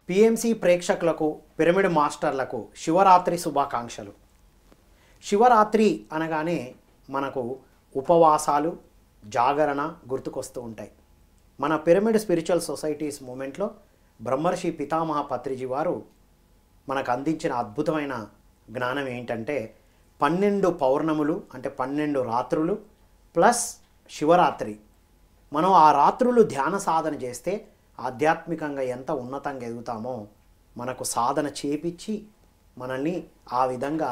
PMC ప్రేక్షకులకు pyramid మాస్టర్లకు Shivaratri శుభాకాంక్షలు. శివరాత్రి అనగానే మనకు ఉపవాసాలు, జాగరణ గుర్తుకొస్తూ ఉంటాయి. మన పిరమిడ్ స్పిరిచువల్ సొసైటీస్ మూమెంట్లో బ్రహ్మర్షి పితామహ పత్రిజీ వారు మనకు అందించిన అద్భుతమైన జ్ఞానం ఏంటంటే 12 పౌర్ణములు అంటే 12 రాత్రులు ప్లస్ శివరాత్రి. మనం ఆ రాత్రులు ధ్యాన సాధన చేస్తే ఆధ్యాత్మికంగా ఎంత ఉన్నతంగా ఎదుగుతామో మనకు సాధన చేపించి మనల్ని ఆ విధంగా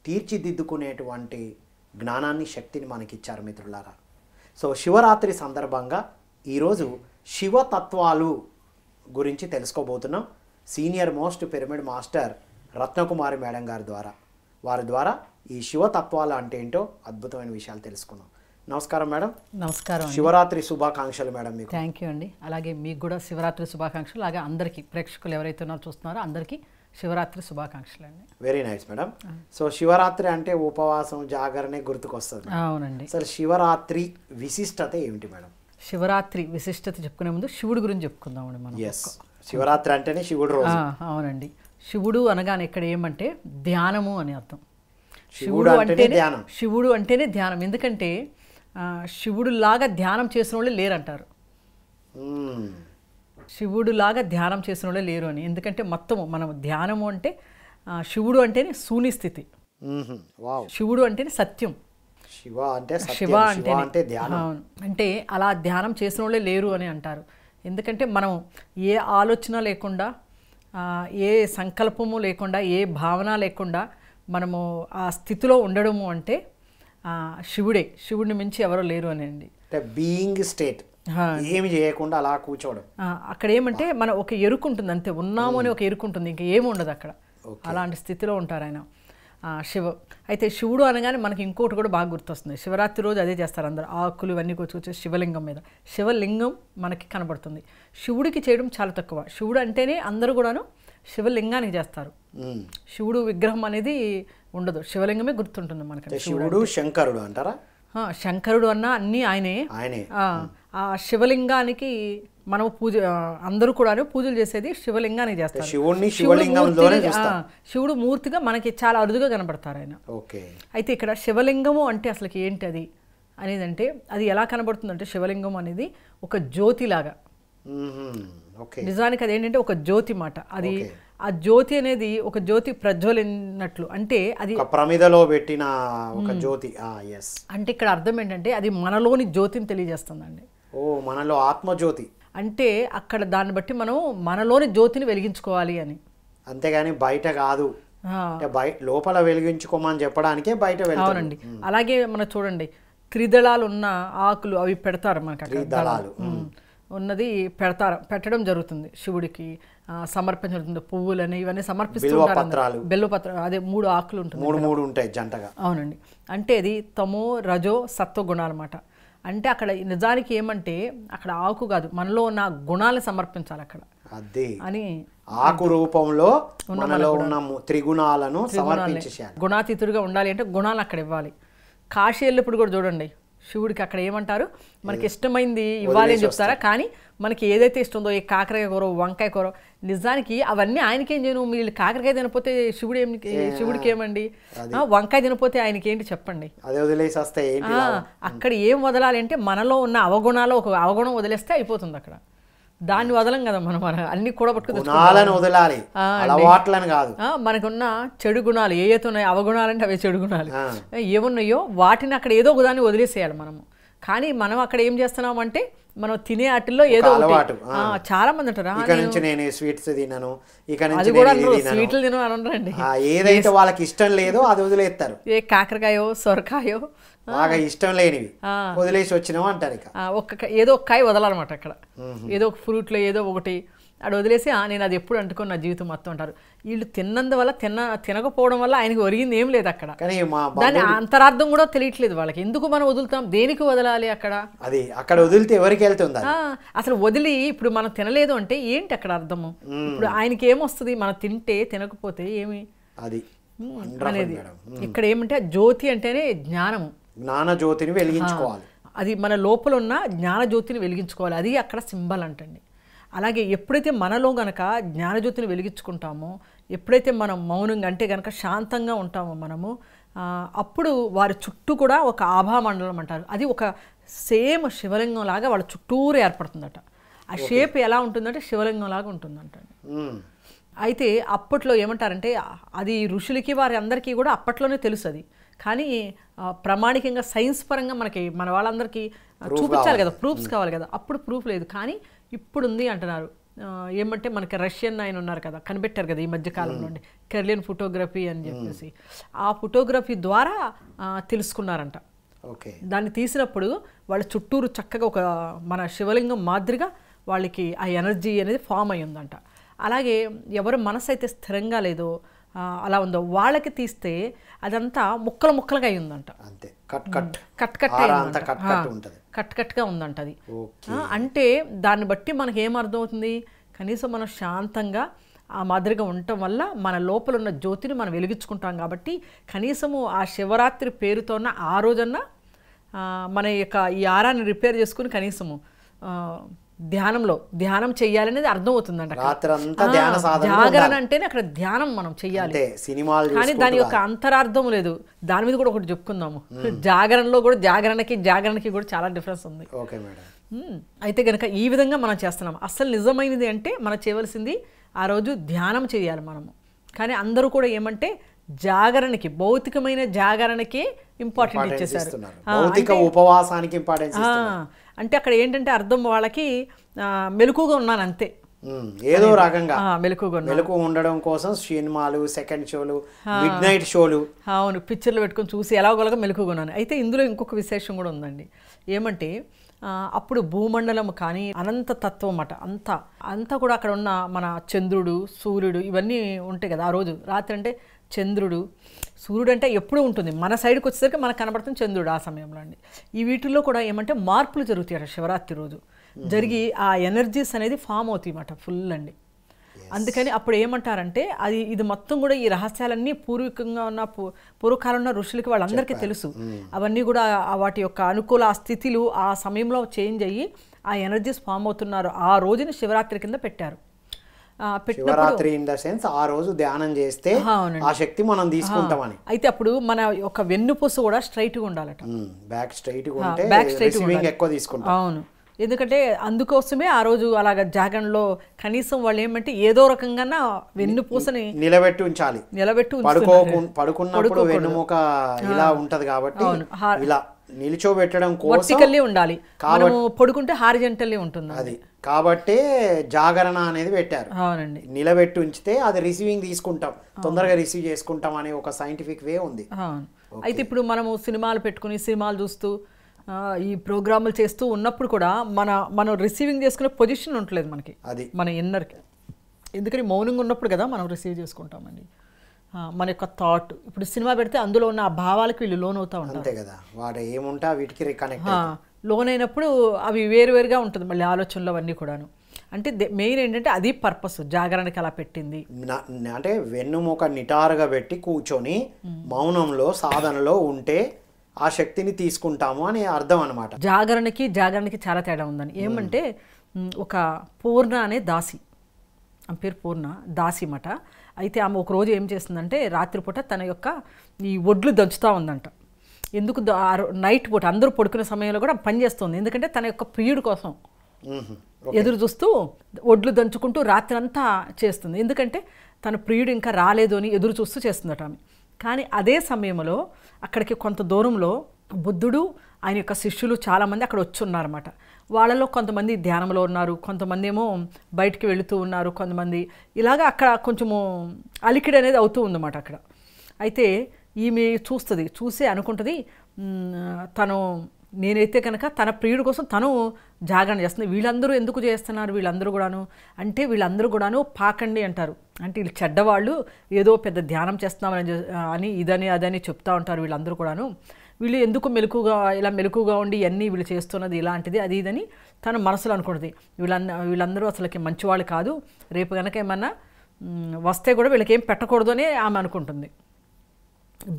తీర్చిదిద్దుకునేటువంటి జ్ఞానాన్ని, శక్తిని మనకిచ్చారు మిత్రులారా. సో శివరాత్రి సందర్భంగా ఈరోజు శివతత్వాలు గురించి తెలుసుకోబోతున్నాం. Senior most pyramid master Ratnakumari madam వారి ద్వారా ఈ శివతత్వాలు అంటే ఏంటో అద్భుతమైన విషయాలు తెలుసుకున్నాం. నమస్కారం మేడం. నమస్కారం. శివరాత్రి శుభాకాంక్షలు మేడం మీకు. థ్యాంక్ యూ అండి. అలాగే మీకు కూడా శివరాత్రి శుభాకాంక్షలు. అలాగే అందరికీ ప్రేక్షకులు ఎవరైతే ఉన్నారో చూస్తున్నారో అందరికీ శివరాత్రి శుభాకాంక్షలు అండి. Very nice madam. So Shivaratri అంటే ఉపవాసం, జాగరణే గుర్తుకొస్తుంది. అవునండి. అసలు శివరాత్రి విశిష్టత ఏమిటి మేడం? శివరాత్రి విశిష్టత చెప్పుకునే ముందు శివుడి గురించి చెప్పుకుందామండి మనం. ఎస్, శివరాత్రి అంటేనే శివుడు రోజు. అవునండి. శివుడు అనగానే ఇక్కడ ఏమంటే ధ్యానము అని అర్థం. శివుడు అంటేనే ధ్యానం. శివుడు అంటేనే ధ్యానం. ఎందుకంటే శివుడు లాగా ధ్యానం చేసిన వాళ్ళే లేరంటారు. శివుడు లాగా ధ్యానం చేసిన వాళ్ళే లేరు అని. ఎందుకంటే మొత్తము మనం ధ్యానము అంటే శివుడు అంటేనే శూన్య స్థితి, శివుడు అంటేనే సత్యం, శివ అంటే ధ్యానం. అంటే అలా ధ్యానం చేసిన వాళ్ళే లేరు అని అంటారు. ఎందుకంటే మనం ఏ ఆలోచన లేకుండా, ఏ సంకల్పము లేకుండా, ఏ భావన లేకుండా మనము ఆ స్థితిలో ఉండడము అంటే శివుడే. శివుడిని మించి ఎవరో లేరు అని అండి. బీయింగ్ స్టేట్, ఏమి చేయకుండా అలా కూర్చోవడం. అక్కడ ఏమంటే మన ఒక ఎరుకు ఉంటుంది అంతే, ఉన్నాము అని ఒక ఎరుకు ఉంటుంది, ఇంకా ఏమి ఉండదు అక్కడ. అలాంటి స్థితిలో ఉంటారు ఆయన అయితే శివుడు అనగానే మనకి ఇంకోటి కూడా బాగా గుర్తొస్తుంది. శివరాత్రి రోజు అదే చేస్తారు అందరూ, ఆకులు ఇవన్నీ కూర్చొచ్చి శివలింగం మీద. శివలింగం మనకి కనబడుతుంది. శివుడికి చేయడం చాలా తక్కువ. శివుడు అంటేనే అందరూ కూడాను శివలింగానికి చేస్తారు. శివుడు విగ్రహం అనేది ఉండదు, శివలింగమే గుర్తుంటుంది మనకి. శివుడు శంకరుడు అంటారా? శంకరుడు అన్నా అన్నీ ఆయనే. ఆ శివలింగానికి మనం అందరూ కూడా పూజలు చేసేది శివలింగానికి చేస్తారు. శివుడు మూర్తిగా మనకి చాలా అరుదుగా కనబడతారు ఆయన. అయితే ఇక్కడ శివలింగము అంటే అసలు ఏంటి అది అనేది అంటే అది ఎలా కనబడుతుందంటే శివలింగం అనేది ఒక జ్యోతిలాగా. నిజానికి అది ఏంటంటే ఒక జ్యోతి మాట. అది ఆ జ్యోతి అనేది ఒక జ్యోతి ప్రజ్వలినట్లు, అంటే అది ప్రమిదలో పెట్టిన ఒక జ్యోతి. అంటే ఇక్కడ అర్థం ఏంటంటే అది మనలోని జ్యోతిని తెలియజేస్తుందండి. మనలో ఆత్మజ్యోతి అంటే అక్కడ దాన్ని బట్టి మనం మనలోని జ్యోతిని వెలిగించుకోవాలి అని, అంతేగాని బయట కాదు. లోపల వెలిగించుకోమని చెప్పడానికే బయట. అవునండి. అలాగే మనం చూడండి, త్రిదళాలు ఉన్న ఆకులు అవి పెడతారు మనకి. దళాలు ఉన్నది పెట్టడం జరుగుతుంది శివుడికి, సమర్పించబడుతుంది. పువ్వులని ఇవన్నీ సమర్పిస్తుంటారు. బెల్లపత్రాలు అదే 3 ఆకులు ఉంటుంది, 3 ఉంటాయి జంటగా. అవునండి. అంటే అది తమో రజో సత్వ గుణాలు అన్నమాట. అంటే అక్కడ నిజానికి ఏమంటే అక్కడ ఆకు కాదు, మనలో ఉన్న గుణాలను సమర్పించాలి అక్కడ అని. ఆకు రూపంలో మనలో ఉన్న త్రిగుణాలను సమర్పించేయాలి. గుణాతీతుడిగా ఉండాలి అంటే గుణాలు అక్కడ ఇవ్వాలి. కాశీ వెళ్ళినప్పుడు కూడా చూడండి, శివుడికి అక్కడ ఏమంటారు, మనకి ఇష్టమైంది ఇవ్వాలి అని చెప్తారా, కానీ మనకి ఏదైతే ఇష్టందో, ఈ కాకరకాయ కూర, వంకాయ కూర, నిజానికి అవన్నీ ఆయనకేం చేయను. మీరు కాకరకాయ తినపోతే శివుడికి ఏమండి, వంకాయ తినపోతే ఆయనకి ఏంటి చెప్పండి. అక్కడ ఏం వదలాలి అంటే మనలో ఉన్న అవగుణాలు ఒక అవగుణం వదిలేస్తే అయిపోతుంది అక్కడ. దాన్ని వదలం కదా మనం, అన్ని కూడా వదలాలి, మనకున్న చెడు గుణాలు ఏవైతే ఉన్నాయో, అవగుణాలంటే అవే చెడు గుణాలు ఏమున్నాయో వాటిని అక్కడ ఏదో ఒక దాన్ని వదిలేసేయాలి మనము. కానీ మనం అక్కడ ఏం చేస్తున్నాం అంటే మనం తినే వాటిల్లో ఏదో చాలా మంది అంటారు స్వీట్లు తినను, స్వీట్లు తినను అని అంటారండి. ఏదైతే వాళ్ళకి ఇష్టం లేదో అది వదిలేస్తారు. ఏ కాకరకాయో సొరకాయో బాగా ఇష్టం లేనివి వదిలేసి వచ్చినావు అంటారు. ఏదో ఒక కాయ వదలనమాట అక్కడ, ఏదో ఒక ఫ్రూట్లో ఏదో ఒకటి అక్కడ వదిలేసి నేను అది ఎప్పుడు అంటుకుని నా జీవితం మొత్తం అంటారు. వీళ్ళు తిన్నందువల్ల తినకపోవడం వల్ల ఆయనకి ఒరిగింది ఏం లేదు అక్కడ. దాని అంతరార్థం కూడా తెలియట్లేదు వాళ్ళకి. ఎందుకు మనం వదులుతాం, దేనికి వదలాలి అక్కడ? అది అక్కడ వదిలితే ఎవరికి వెళ్తుంది అసలు? వదిలి ఇప్పుడు మనం తినలేదు అంటే ఏంటి అక్కడ అర్థము? ఇప్పుడు ఆయనకి ఏమొస్తుంది మనం తింటే, తినకపోతే ఏమి అది అనేది. ఇక్కడ ఏమంటే జ్యోతి అంటేనే జ్ఞానము, జ్ఞాన జ్యోతిని వెలిగించుకోవాలి. అది మన లోపల ఉన్న జ్ఞాన జ్యోతిని వెలిగించుకోవాలి. అది అక్కడ సింబల్ అంటండి. అలాగే ఎప్పుడైతే మనలో గనక జ్ఞానజ్యోతిని వెలిగించుకుంటామో, ఎప్పుడైతే మనం మౌనంగా అంటే గనక శాంతంగా ఉంటామో మనము, అప్పుడు వారి చుట్టూ కూడా ఒక ఆభామండలం అంటారు, అది ఒక సేమ్ శివలింగం లాగా వాళ్ళ చుట్టూరు ఏర్పడుతుందట. ఆ షేప్ ఎలా ఉంటుందంటే శివలింగం లాగా ఉంటుందంట. అయితే అప్పట్లో ఏమంటారంటే అది ఋషులకి వారి అందరికీ కూడా అప్పట్లోనే తెలుసు అది. కానీ ప్రామాణికంగా సైన్స్ పరంగా మనకి మన వాళ్ళందరికీ చూపించాలి కదా, ప్రూఫ్స్ కావాలి కదా. అప్పుడు ప్రూఫ్ లేదు, కానీ ఇప్పుడు ఉంది అంటున్నారు. ఏమంటే మనకి రష్యన్ ఆయన ఉన్నారు కదా, కనిపెట్టారు కదా ఈ మధ్య కాలంలో కెర్లియన్ ఫోటోగ్రఫీ అని చెప్పేసి, ఆ ఫోటోగ్రఫీ ద్వారా తెలుసుకున్నారంట. దాన్ని తీసినప్పుడు వాళ్ళ చుట్టూరు చక్కగా ఒక మన శివలింగం మాదిరిగా వాళ్ళకి ఆ ఎనర్జీ అనేది ఫామ్ అయి ఉందంట. అలాగే ఎవరి మనసు అయితే స్థిరంగా లేదో అలా ఉందో వాళ్ళకి తీస్తే అదంతా ముక్కలు ముక్కలుగా అయి ఉందంట. కట్ కట్గా ఉందంట అది. అంటే దాన్ని బట్టి మనకి ఏం అర్థమవుతుంది, కనీసం మనం శాంతంగా ఆ మాదిరిగా ఉండటం వల్ల మన లోపల ఉన్న జ్యోతిని మనం వెలిగించుకుంటాం. కాబట్టి కనీసము ఆ శివరాత్రి పేరుతోన్న ఆ రోజన్నా మన యొక్క ఈ ఆరాన్ని రిపేర్ చేసుకుని కనీసము ధ్యానం చెయ్యాలనేది అర్థమవుతుందంట. జాగరణ అంటేనే అక్కడ ధ్యానం మనం చెయ్యాలి, కానీ దాని యొక్క అంతరార్థం లేదు. దాని మీద కూడా ఒకటి చెప్పుకుందాము. జాగరణలో కూడా జాగరణకి కూడా చాలా డిఫరెన్స్ ఉంది. అయితే కనుక ఈ విధంగా మనం చేస్తున్నాం. అసలు నిజమైనది అంటే మనం చేయవలసింది ఆ రోజు ధ్యానం చేయాలి మనము. కానీ అందరూ కూడా ఏమంటే జాగరణకి, భౌతికమైన జాగరణకి ఇంపార్టెంట్ ఇచ్చేసారు, ఉపవాసానికి ఇంపార్టెన్స్. అంటే అక్కడ ఏంటంటే అర్థం వాళ్ళకి మెలకుగా ఉన్నాను అంతే, ఏదో రకంగా మెలకుగా ఉండడం కోసం సినిమాలు, సెకండ్ షోలు, మిడ్ నైట్ షోలు, అవును, పిక్చర్లు పెట్టుకొని చూసి ఎలాగోలాగా మెలకుగా ఉన్నాను. అయితే ఇందులో ఇంకొక విశేషం కూడా ఉందండి. ఏమంటే అప్పుడు భూమండలం కానీ అనంత తత్వం అట, అంతా కూడా అక్కడ ఉన్న మన చంద్రుడు, సూర్యుడు ఇవన్నీ ఉంటాయి కదా. ఆ రోజు రాత్రి అంటే చంద్రుడు, సూర్యుడు అంటే ఎప్పుడూ ఉంటుంది, మన సైడ్కి వచ్చేసరికి మనకు కనబడుతుంది చంద్రుడు ఆ సమయంలో అండి. ఈ వీటిల్లో కూడా ఏమంటే మార్పులు జరుగుతాయి శివరాత్రి రోజు, జరిగి ఆ ఎనర్జీస్ అనేది ఫామ్ అవుతాయి అన్నమాట ఫుల్ అండి. అందుకని అప్పుడు ఏమంటారంటే ఇది మొత్తం కూడా ఈ రహస్యాలన్నీ పూర్వీకంగా ఉన్న పూర్వకాలంలో ఋషులకి వాళ్ళందరికీ తెలుసు. అవన్నీ కూడా వాటి యొక్క అనుకూల స్థితిలు ఆ సమయంలో చేంజ్ అయ్యి ఆ ఎనర్జీస్ ఫామ్ అవుతున్నారు. ఆ రోజుని శివరాత్రి కింద పెట్టారు. శివరాత్రి ఇన్ ద సెన్స్ ఆ రోజు ధ్యానం చేస్తే ఆ శక్తి మనం తీసుకుంటామని. అయితే అప్పుడు మన యొక్క వెన్నుపూస కూడా స్ట్రైట్గా ఉండాలట, బ్యాక్ స్ట్రైట్గా ఉంటే ఎక్కువ తీసుకుంటాం. అవును, ఎందుకంటే అందుకోసమే ఆ రోజు అలాగ జాగరణలో కనీసం వాళ్ళు ఏమంటే ఏదో రకంగా వెన్నుపూసని నిలబెట్టి ఉంచాలి. పడుకున్నప్పుడు వెన్నుముక ఇలా ఉంటది కాబట్టి ఇలా నిల్చోబెట్టడం కోసం ఉండాలి. మనము పడుకుంటే హారిజంటల్లీ ఉంటుంది అది, కాబట్టి జాగరణ అనేది పెట్టారు. అవునండి, నిలబెట్టి ఉంచితే అది రిసీవింగ్ తీసుకుంటాం, తొందరగా రిసీవ్ చేసుకుంటాం అనే ఒక సైంటిఫిక్ వే ఉంది. అయితే ఇప్పుడు మనము సినిమాలు పెట్టుకుని సినిమాలు చూస్తూ ఈ ప్రోగ్రాములు చేస్తూ ఉన్నప్పుడు కూడా మనం రిసీవింగ్ చేసుకునే పొజిషన్ ఉండలేదు మనకి, అది మన ఇన్నర్కి. ఎందుకని మౌనంగా ఉన్నప్పుడు కదా మనం రిసీవ్ చేసుకుంటామండి మన యొక్క థాట్. ఇప్పుడు సినిమా పెడితే అందులో ఉన్న ఆ భావాలకు వీళ్ళు లోన్ అవుతూ ఉంటారు, అంతే కదా, వాడు ఏముంటా వీటికి రికనెక్ట్ లోన్ అయినప్పుడు అవి వేరువేరుగా ఉంటుంది మళ్ళీ ఆలోచనలు అవన్నీ కూడాను. అంటే మెయిన్ ఏంటంటే అది పర్పస్ జాగరణకి అలా పెట్టింది. అంటే వెన్నుముక నిటారుగా పెట్టి కూర్చొని మౌనంలో సాధనలో ఉంటే ఆ శక్తిని తీసుకుంటాము అని అర్థం అనమాట. జాగరణకి చాలా తేడా ఉందని. ఏమంటే ఒక పూర్ణ అనే దాసి, ఆమె పేరు పూర్ణ, దాసి మాట. అయితే ఆమె ఒకరోజు ఏం చేస్తుందంటే రాత్రిపూట తన యొక్క ఈ ఒడ్లు దంచుతూ ఉందంట. ఎందుకు నైట్ పూట అందరూ పడుకునే సమయంలో కూడా పని చేస్తుంది, ఎందుకంటే తన యొక్క ప్రియుడి కోసం ఎదురు చూస్తూ ఒడ్లు దంచుకుంటూ రాత్రి అంతా చేస్తుంది. ఎందుకంటే తన ప్రియుడు ఇంకా రాలేదు అని ఎదురు చూస్తూ చేస్తుందట ఆమె. కానీ అదే సమయంలో అక్కడికి కొంత దూరంలో బుద్ధుడు ఆయన యొక్క శిష్యులు చాలామంది అక్కడ వచ్చి ఉన్నారన్నమాట. వాళ్ళలో కొంతమంది ధ్యానంలో ఉన్నారు, కొంతమంది ఏమో బయటికి వెళుతూ ఉన్నారు, కొంతమంది ఇలాగా అక్కడ కొంచెము అలికిడి అనేది అవుతూ ఉందన్నమాట అక్కడ. అయితే ఈమె చూసి అనుకుంటుంది నేనైతే కనుక తన ప్రియుడి కోసం తను జాగరణ చేస్తుంది. వీళ్ళందరూ ఎందుకు చేస్తున్నారు వీళ్ళందరూ కూడాను పాకండి అంటారు. అంటే వీళ్ళు చెడ్డవాళ్ళు, ఏదో పెద్ద ధ్యానం చేస్తున్నామని అని ఇదని అదని చెప్తూ ఉంటారు. వీళ్ళందరూ కూడాను వీళ్ళు ఎందుకు మెలకుగా ఉండి ఇవన్నీ వీళ్ళు చేస్తున్నది ఇలాంటిది అది ఇదని తన మనసులో అనుకుంటుంది. వీళ్ళందరూ అసలుకి మంచివాళ్ళు కాదు, రేపు కనుక ఏమన్నా వస్తే కూడా వీళ్ళకి ఏం పెట్టకూడదు అని ఆమె అనుకుంటుంది.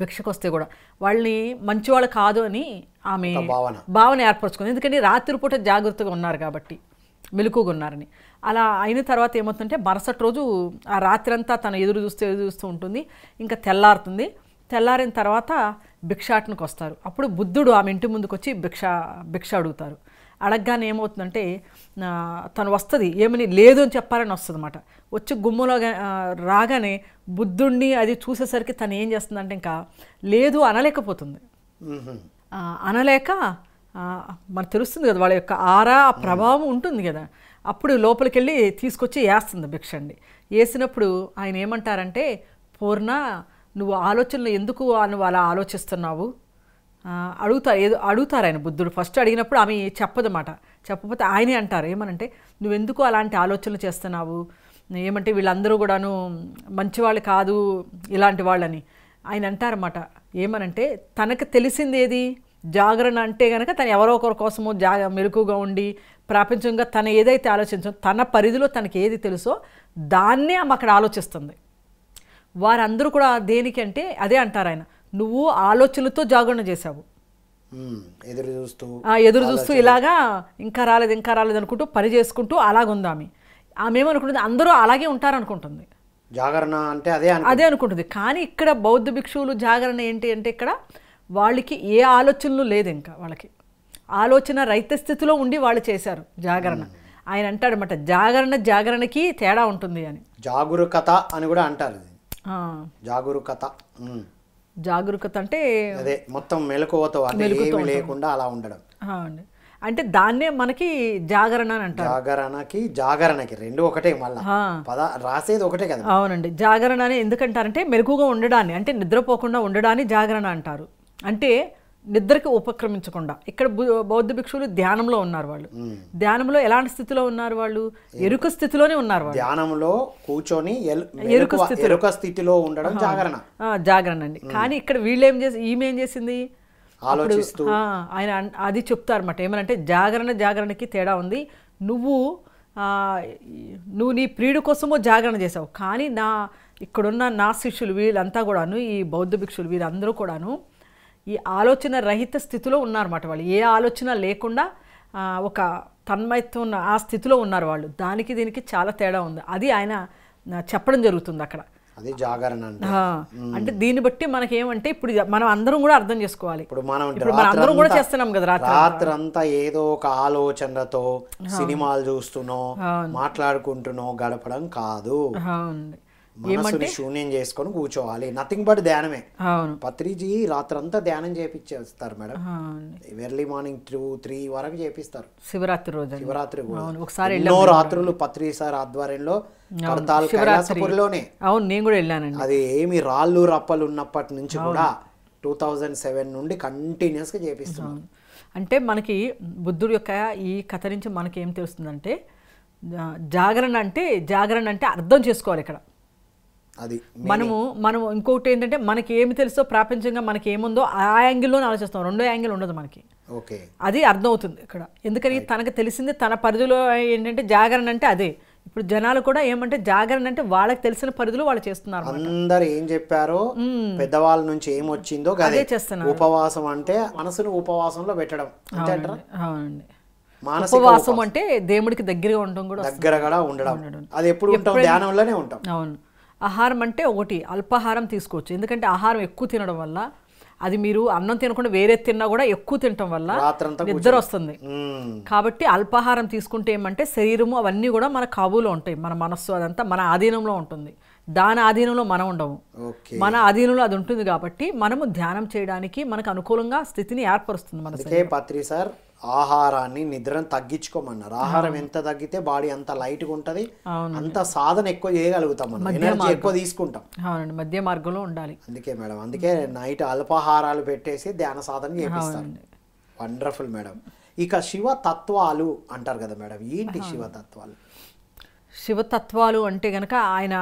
భిక్షకు వస్తే కూడా వాళ్ళని మంచివాళ్ళు కాదు అని ఆమె భావన ఏర్పరచుకుంది. ఎందుకంటే రాత్రిపూట జాగ్రత్తగా ఉన్నారు కాబట్టి మెలకుగా ఉన్నారని. అలా అయిన తర్వాత ఏమవుతుందంటే మరుసటి రోజు ఆ రాత్రంతా తను ఎదురు చూస్తూ ఉంటుంది. ఇంకా తెల్లారుతుంది. తెల్లారిన తర్వాత భిక్షాటనకు వస్తారు. అప్పుడు బుద్ధుడు ఆమె ఇంటి ముందుకు వచ్చి భిక్ష అడుగుతారు. అడగగానే ఏమవుతుందంటే తను వస్తుంది, ఏమని లేదు అని చెప్పాలని వస్తుంది అన్నమాట. వచ్చి గుమ్మలో రాగానే బుద్ధుడిని అది చూసేసరికి తను ఏం చేస్తుందంటే ఇంకా లేదు అనలేకపోతుంది. అనలేక మనకు తెలుస్తుంది కదా వాళ్ళ యొక్క ఆరా ప్రభావం ఉంటుంది కదా. అప్పుడు లోపలికి వెళ్ళి తీసుకొచ్చి వేస్తుంది భిక్ష అండి. వేసినప్పుడు ఆయన ఏమంటారంటే, పూర్ణ నువ్వు ఆలోచనలు ఎందుకు నువ్వు అలా ఆలోచిస్తున్నావు అడుగుతారు ఆయన. బుద్ధుడు ఫస్ట్ అడిగినప్పుడు ఆమె చెప్పదన్నమాట. చెప్పకపోతే ఆయనే అంటారు ఏమనంటే, నువ్వెందుకు అలాంటి ఆలోచనలు చేస్తున్నావు, ఏమంటే వీళ్ళందరూ కూడాను మంచివాళ్ళు కాదు ఇలాంటి వాళ్ళని ఆయన అంటారన్నమాట. ఏమనంటే తనకు తెలిసింది ఏది, జాగరణ అంటే కనుక తను ఎవరో ఒకరి కోసమో మెలకుగా ఉండి ప్రాపంచంగా తను ఏదైతే ఆలోచించో తన పరిధిలో తనకి ఏది తెలుసో దాన్నే ఆమె అక్కడ ఆలోచిస్తుంది. వారందరూ కూడా దేనికి అంటే అదే అంటారు ఆయన, నువ్వు ఆలోచనలతో జాగరణ చేశావు, ఎదురు చూస్తూ ఇలాగా ఇంకా రాలేదు అనుకుంటూ పని చేసుకుంటూ అలాగుంది ఆమె. ఆమె ఏమనుకుంటుంది, అందరూ అలాగే ఉంటారనుకుంటుంది, జాగరణ అంటే అదే అనుకుంటుంది. కానీ ఇక్కడ బౌద్ధ భిక్షువులు జాగరణ ఏంటి అంటే ఇక్కడ వాళ్ళకి ఏ ఆలోచనలు లేదు, ఇంకా వాళ్ళకి ఆలోచన రహిత స్థితిలో ఉండి వాళ్ళు చేశారు జాగరణ. ఆయన అంటాడనమాట, జాగరణకి తేడా ఉంటుంది అని. జాగరూకత అని కూడా అంటారు. జాగరూకత అంటే అదే మొత్తం మెలకువతో ఏమీ లేకుండా అలా ఉండడం అంటే దాన్నే మనకి జాగరణ అని అంటారు. జాగరణకి రెండు ఒకటే, మళ్ళీ రాసేది ఒకటే కదా. అవునండి. జాగరణ అని ఎందుకంటారంటే మెలకుగా ఉండడాన్ని, అంటే నిద్రపోకుండా ఉండడాన్ని జాగరణ అంటారు. అంటే నిద్రకి ఉపక్రమించకుండా. ఇక్కడ బౌద్ధ భిక్షువులు ధ్యానంలో ఉన్నారు. వాళ్ళు ధ్యానంలో ఎలాంటి స్థితిలో ఉన్నారు, వాళ్ళు ఎరుక స్థితిలోనే ఉన్నారు. వాళ్ళు ధ్యానంలో కూర్చొని ఎరుక స్థితిలో ఉండడం జాగరణ అండి. కానీ ఇక్కడ వీళ్ళు ఈమె ఏం చేసింది, ఆలోచిస్తూ ఆయన అది చెప్తారన్నమాట. ఏమనంటే జాగరణకి తేడా ఉంది. నువ్వు నీ ప్రియుడి కోసమో జాగరణ చేసావు, కానీ ఇక్కడున్న నా శిష్యులు వీళ్ళంతా కూడాను, ఈ బౌద్ధ భిక్షులు వీళ్ళందరూ కూడాను ఈ ఆలోచన రహిత స్థితిలో ఉన్నారన్నమాట. వాళ్ళు ఏ ఆలోచన లేకుండా ఒక తన్మయత్వం ఉన్న ఆ స్థితిలో ఉన్నారు వాళ్ళు. దానికి దీనికి చాలా తేడా ఉంది. అది ఆయన చెప్పడం జరుగుతుంది అక్కడ. అది జాగరణ అంటే దీన్ని బట్టి మనకేమంటే ఇప్పుడు మనం అందరం కూడా అర్థం చేసుకోవాలి. ఇప్పుడు మనం అందరం కూడా చేస్తున్నాం కదా, రాత్రంతా ఏదో ఒక ఆలోచనలతో సినిమాలు చూస్తున్నో మాట్లాడుకుంటున్నో గడపడం కాదు. మనసుని శూన్యం చేసుకొని కూర్చోవాలి. నథింగ్ బట్ ధ్యానమే. పత్రిజీ రాత్రంతా ధ్యానం చేపిస్తారు మేడం. ఎర్లీ మార్నింగ్ 2-3 వరకు చేపిస్తారు. శివరాత్రి రోజు, శివరాత్రి ఎన్నో రాత్రులు పత్రి సార్ ఆధ్వర్యంలో కడతాల్ కైలాసపురిలోనే. అవును, నేను కూడా వెళ్ళానండి. అది ఏమి రాళ్ళు రప్పలు ఉన్నప్పటి నుంచి కూడా 2007 నుండి కంటిన్యూస్ గా చేపిస్తున్నాం. అంటే మనకి బుద్ధుడి యొక్క ఈ కథ నుంచి మనకి ఏం తెలుస్తుందంటే, జాగరణ అంటే అర్థం చేసుకోవాలి ఇక్కడ. అది మనం ఇంకొకటి ఏంటంటే మనకి ఏమి తెలుసో ప్రపంచంగా మనకి ఏముందో ఆ యాంగిల్లోనే ఆలోచిస్తాం. రెండో యాంగిల్ ఉండదు మనకి. అది అర్థం అవుతుంది ఇక్కడ. ఎందుకని తనకు తెలిసింది తన పరిధిలో ఏంటంటే జాగరణ అంటే అదే. ఇప్పుడు జనాలు కూడా ఏమంటే జాగరణ అంటే వాళ్ళకి తెలిసిన పరిధిలో వాళ్ళు చేస్తున్నారు. అందరు ఏం చెప్పారో పెద్దవాళ్ళ నుంచి ఏమొచ్చిందో అదే చేస్తున్నారు. ఉపవాసం అంటే మనసును ఉపవాసంలో పెట్టడం. అవునండి. ఉపవాసం అంటే దేవుడికి దగ్గరగా ఉండడం. అది ఎప్పుడు ఉంటాం, ధ్యానంలోనే ఉంటాం. అవును. ఆహారం అంటే ఒకటి అల్పాహారం తీసుకోవచ్చు. ఎందుకంటే ఆహారం ఎక్కువ తినడం వల్ల, అది మీరు అన్నం తినకుండా వేరే తిన్నా కూడా ఎక్కువ తినడం వల్ల నిద్ర వస్తుంది. కాబట్టి అల్పాహారం తీసుకుంటే ఏమంటే శరీరము అవన్నీ కూడా మన కాబూలో ఉంటాయి. మన మనస్సు అదంతా మన ఆధీనంలో ఉంటుంది. దాని ఆధీనంలో మనం ఉండము, మన ఆధీనంలో అది ఉంటుంది. కాబట్టి మనము ధ్యానం చేయడానికి మనకు అనుకూలంగా స్థితిని ఏర్పరుస్తుంది మన పత్రి సార్. ఆహారాన్ని నిద్రను తగ్గించుకోమన్నారు. ఆహారం ఎంత తగ్గితే బాడీ అంత లైట్గా ఉంటుంది, అంత సాధన ఎక్కువ చేయగలుగుతాం, ఎనర్జీ ఎక్కువ తీసుకుంటాం. అవునండి, మధ్య మార్గంలో ఉండాలి. అందుకే మేడం, అందుకే నైట్ అల్పాహారాలు పెట్టేసి ధ్యాన సాధన చేపిస్తాం. Wonderful madam. ఇక శివతత్వాలు అంటారు కదా మేడం, ఏంటి శివతత్వాలు? శివతత్వాలు అంటే కనుక ఆయన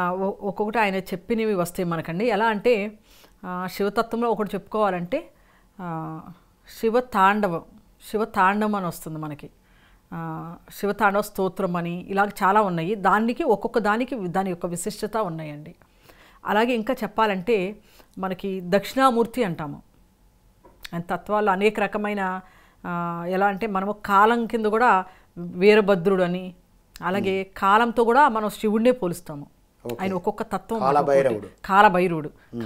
ఒక్కొక్కటి ఆయన చెప్పినవి వస్తాయి మనకండి. ఎలా అంటే శివతత్వంలో ఒకటి చెప్పుకోవాలంటే శివతాండవం అని వస్తుంది మనకి. శివతాండవ స్తోత్రం అని ఇలాగ చాలా ఉన్నాయి. దానికి ఒక్కొక్క దానికి దాని యొక్క విశిష్టత ఉన్నాయండి. అలాగే ఇంకా చెప్పాలంటే మనకి దక్షిణామూర్తి అంటాము. ఆయన తత్వాల్లో అనేక రకమైన ఎలా అంటే మనము కాలం కింద కూడా వీరభద్రుడు అని, అలాగే కాలంతో కూడా మనం శివుడినే పోలుస్తాము. ఆయన ఒక్కొక్క తత్వం. కాలభైరవుడు.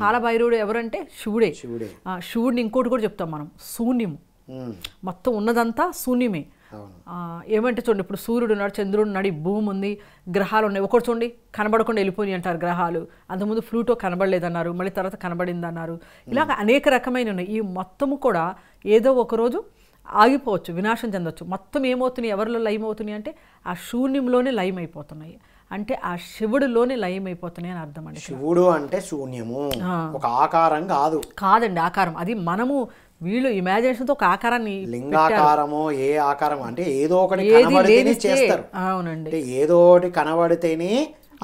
కాలభైరవుడు ఎవరంటే శివుడే. శివుడిని ఇంకోటి కూడా చెప్తాం మనం, శూన్యము. మొత్తం ఉన్నదంతా శూన్యమే. ఏమంటే చూడండి, ఇప్పుడు సూర్యుడు ఉన్నాడు, చంద్రుడు ఉన్నాడు, ఈ భూమి ఉంది, గ్రహాలు ఉన్నాయి. ఒకటి చూడండి కనబడకుండా వెళ్ళిపోయి అంటారు గ్రహాలు. అంతకుముందు ఫ్లూటో కనబడలేదన్నారు, మళ్ళీ తర్వాత కనబడింది అన్నారు. ఇలాగ అనేక రకమైన ఉన్నాయి. ఈ మొత్తము కూడా ఏదో ఒకరోజు ఆగిపోవచ్చు, వినాశం చెందొచ్చు. మొత్తం ఏమవుతున్నాయి, ఎవరిలో లయం అవుతున్నాయి అంటే ఆ శూన్యంలోనే లయం అయిపోతున్నాయి. అంటే ఆ శివుడిలోనే లయం అయిపోతున్నాయి అని అర్థం అండి. శివుడు అంటే శూన్యము, ఒక ఆకారం కాదండి. ఆకారం అది మనము వీళ్ళు ఇమాజినేషన్తో ఒక ఆకారాన్ని, లింగాకారమో ఏ ఆకారం అంటే ఏదో ఒకటి కనబడితేనే చేస్తారు. అవునండి, ఏదో ఒకటి కనబడితేనే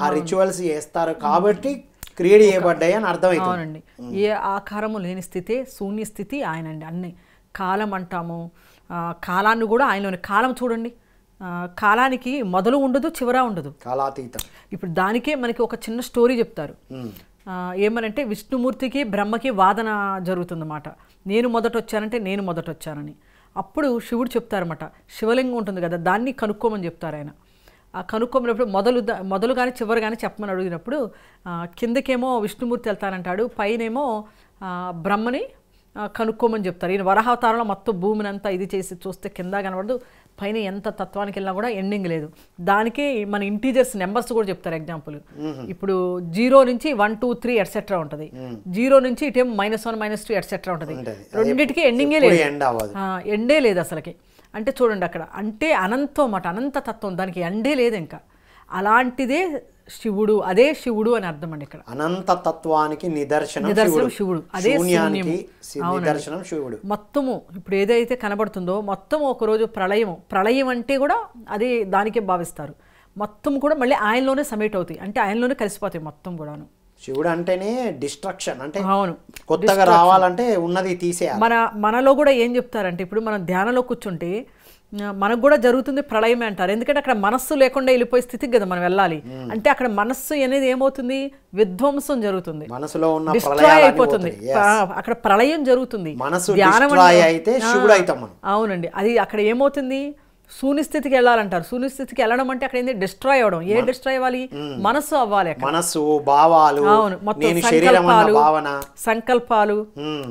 ఆ రిచువల్స్ చేస్తారు కాబట్టి క్రియేట్ చేయబడ్డాయి అని అర్థమైంది. అవునండి, ఏ ఆకారము లేని స్థితే శూన్య స్థితి ఆయనండి. అన్నీ కాలం అంటాము, కాలాన్ని కూడా ఆయనలోని. కాలం చూడండి, కాలానికి మొదలు ఉండదు, చివర ఉండదు, కాలాతీతం. ఇప్పుడు దానికే మనకి ఒక చిన్న స్టోరీ చెప్తారు. ఏమనంటే విష్ణుమూర్తికి బ్రహ్మకి వాదన జరుగుతుందన్నమాట. నేను మొదట వచ్చానంటే నేను మొదట వచ్చానని. అప్పుడు శివుడు చెప్తారన్నమాట, శివలింగం ఉంటుంది కదా, దాన్ని కనుక్కోమని చెప్తారు ఆయన. ఆ కనుక్కోమన్నప్పుడు మొదలు కానీ చివరి కానీ చెప్పమని అడిగినప్పుడు కిందకేమో విష్ణుమూర్తి వెళ్తానంటాడు, పైనేమో బ్రహ్మని కనుక్కోమని చెప్తారు. ఈయన వరాహావతారంలో మొత్తం భూమిని అంతా ఇది చేసి చూస్తే కింద కనబడదు, పైన ఎంత తత్వానికి వెళ్ళినా కూడా ఎండింగ్ లేదు. దానికే మన ఇంటీజర్స్ నెంబర్స్ కూడా చెప్తారు. ఎగ్జాంపుల్ ఇప్పుడు 0 నుంచి 1 2 3 ఎట్సెట్రా ఉంటుంది, 0 నుంచి ఇటేమో -1 -2 ఎట్సెట్రా ఉంటుంది. రెండింటికి ఎండింగే లేదు, ఎండే లేదు అసలుకి. అంటే చూడండి అక్కడ, అంటే అనంతం అన్నమాట, అనంత తత్వం, దానికి ఎండే లేదు ఇంకా. అలాంటిదే శివుడు, అదే శివుడు అని అర్థం అండి. ఇక్కడ అనంత తత్వానికి నిదర్శనం శివుడు, అదే నిదర్శనం శివుడు. మొత్తము ఇప్పుడు ఏదైతే కనబడుతుందో మొత్తం ఒకరోజు ప్రళయం అంటే కూడా అదే దానికే భావిస్తారు. మొత్తం కూడా మళ్ళీ ఆయనలోనే సಮೇట్ అవుతాయి, అంటే ఆయనలోనే కలిసిపోతాయి మొత్తం కూడాను. శివుడు అంటేనే డిస్ట్రక్షన్, అంటే అవును, కొత్తగా రావాలంటే ఉన్నది తీసేయాలి. మనలో కూడా ఏం చెప్తారంటే, ఇప్పుడు మనం ధ్యానంలో కూర్చుంటే మనకు కూడా జరుగుతుంది ప్రళయమే అంటారు. ఎందుకంటే అక్కడ మనస్సు లేకుండా వెళ్ళిపోయే స్థితికి కదా మనం వెళ్ళాలి. అంటే అక్కడ మనస్సు అనేది ఏమవుతుంది, విధ్వంసం జరుగుతుంది, మనసులో ఉన్న డిస్ట్రాయ్ అయిపోతుంది. అక్కడ ప్రళయం జరుగుతుంది, ధ్యానం అయితే. అవునండి, అది అక్కడ ఏమవుతుంది, శూన్యస్థితికి వెళ్ళాలంటారు. శూన్యస్థితికి వెళ్ళడం అంటే అక్కడ ఏంటి, డిస్ట్రాయ్ అవ్వడం. ఏ డిస్ట్రాయ్ అవ్వాలి, మనస్సు అవ్వాలి. మనస్సు, భావాలు, అవును, మొత్తం సంకల్పాలు